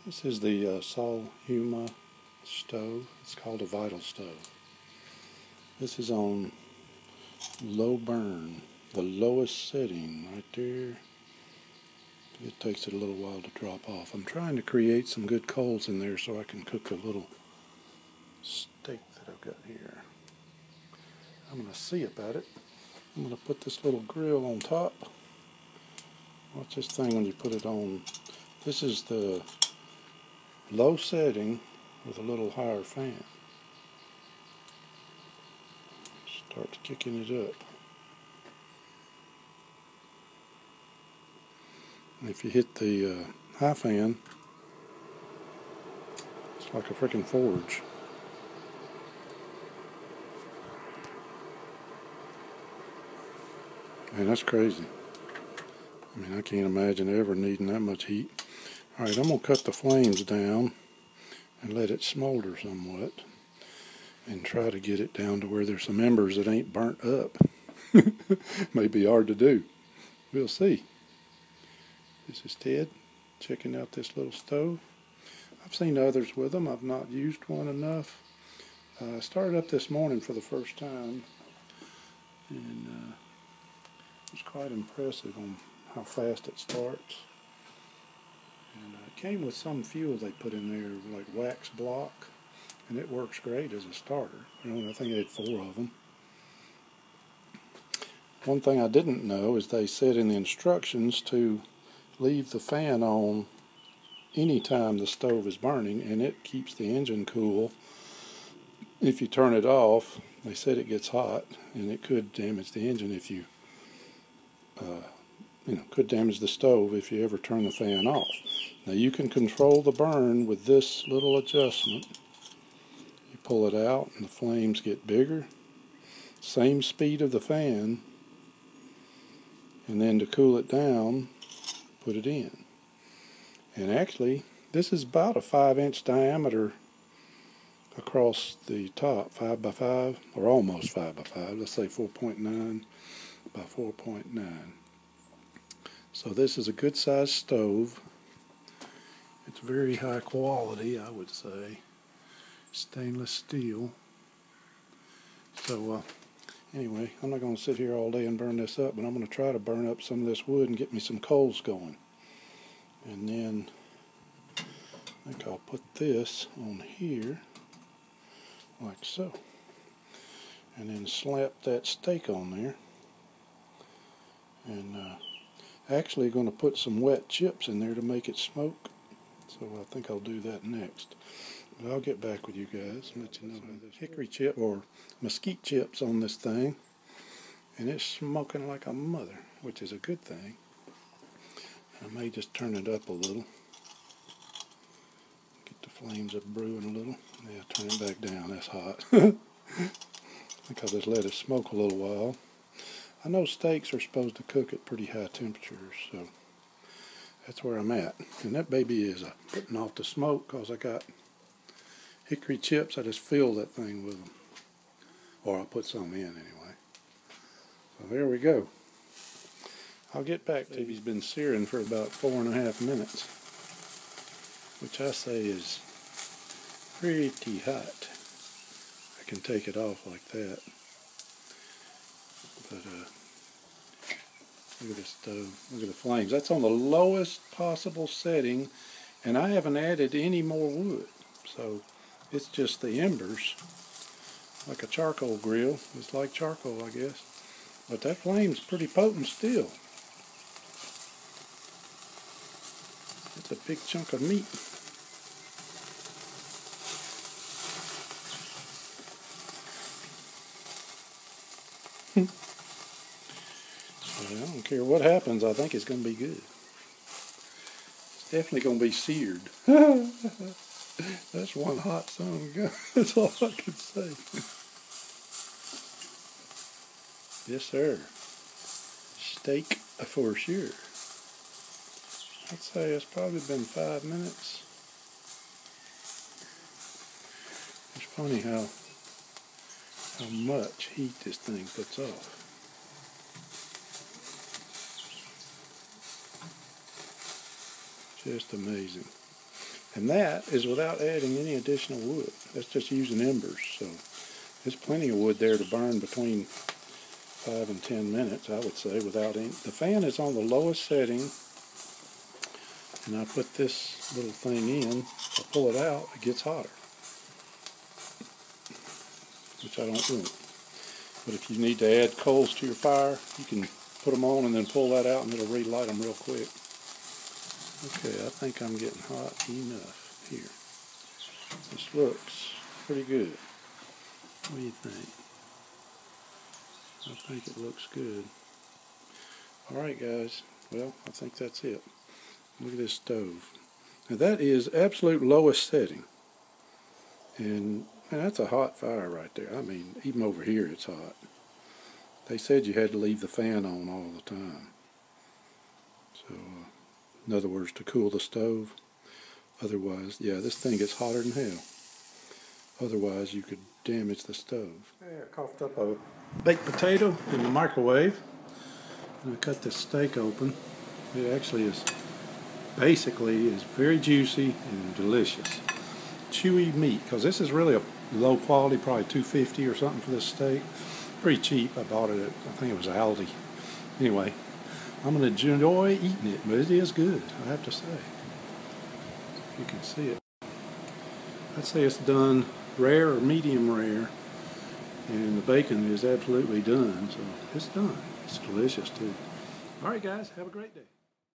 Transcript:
This is the Sol-Huma stove. It's called a Vital stove. This is on low burn, the lowest setting right there. It takes it a little while to drop off. I'm trying to create some good coals in there so I can cook a little steak that I've got here. I'm going to see about it. I'm going to put this little grill on top. Watch this thing when you put it on. This is the low setting with a little higher fan. Start kicking it up. And if you hit the high fan, it's like a freaking forge. Man, that's crazy. I mean, I can't imagine ever needing that much heat. Alright, I'm going to cut the flames down and let it smolder somewhat. And try to get it down to where there's some embers that ain't burnt up. May be hard to do. We'll see. This is Ted checking out this little stove. I've seen others with them. I've not used one enough. I started up this morning for the first time. And it was quite impressive on how fast it starts. And it came with some fuel they put in there, like wax block. And it works great as a starter. You know, I think I had 4 of them. One thing I didn't know is they said in the instructions to leave the fan on anytime the stove is burning, and it keeps the engine cool. If you turn it off, they said it gets hot, and it could damage the engine if you, could damage the stove if you ever turn the fan off. Now you can control the burn with this little adjustment. Pull it out and the flames get bigger. Same speed of the fan. And then to cool it down, put it in. And actually, this is about a 5-inch diameter across the top, 5 by 5, or almost 5 by 5. Let's say 4.9 by 4.9. So this is a good sized stove. It's very high quality, I would say. Stainless steel. So anyway, I'm not going to sit here all day and burn this up, but I'm going to try to burn up some of this wood and get me some coals going. And then I think I'll put this on here like so, and then slap that steak on there, and actually going to put some wet chips in there to make it smoke. So I think I'll do that next. But I'll get back with you guys and let you know how this hickory chip or mesquite chips on this thing, and it's smoking like a mother, which is a good thing. I may just turn it up a little, get the flames up brewing a little. Yeah, turn it back down. That's hot. I think I'll just let it smoke a little while. I know steaks are supposed to cook at pretty high temperatures, so that's where I'm at. And that baby is putting off the smoke because I got hickory chips. I just filled that thing with them. Or I'll put some in anyway. So there we go. I'll get back to he's been searing for about 4.5 minutes. Which I say is pretty hot. I can take it off like that. But look at this stove. Look at the flames. That's on the lowest possible setting. And I haven't added any more wood. So it's just the embers, like a charcoal grill. It's like charcoal, I guess. But that flame's pretty potent still. It's a big chunk of meat. So I don't care what happens, I think it's going to be good. It's definitely going to be seared. That's one hot son of a gun. That's all I can say. Yes, sir. Steak for sure. I'd say it's probably been 5 minutes. It's funny how much heat this thing puts off. Just amazing. And that is without adding any additional wood. That's just using embers. So there's plenty of wood there to burn between 5 and 10 minutes, I would say, without any. The fan is on the lowest setting, and I put this little thing in. I pull it out, it gets hotter, which I don't want. But if you need to add coals to your fire, you can put them on and then pull that out and it'll relight them real quick. Okay, I think I'm getting hot enough here. This looks pretty good. What do you think? I think it looks good. Alright guys, well, I think that's it. Look at this stove. Now that is absolute lowest setting. And man, that's a hot fire right there. I mean, even over here it's hot. They said you had to leave the fan on all the time. So, in other words, to cool the stove. Otherwise, yeah, this thing gets hotter than hell. Otherwise, you could damage the stove. Hey, I coughed up a baked potato in the microwave. And I cut this steak open. It actually is, basically, is very juicy and delicious. Chewy meat, because this is really a low quality, probably $2.50 or something for this steak. Pretty cheap. I bought it at, I think it was Aldi. Anyway, I'm going to enjoy eating it, but it is good, I have to say. If you can see it. I'd say it's done rare or medium rare, and the bacon is absolutely done, so it's done. It's delicious too. Alright guys, have a great day.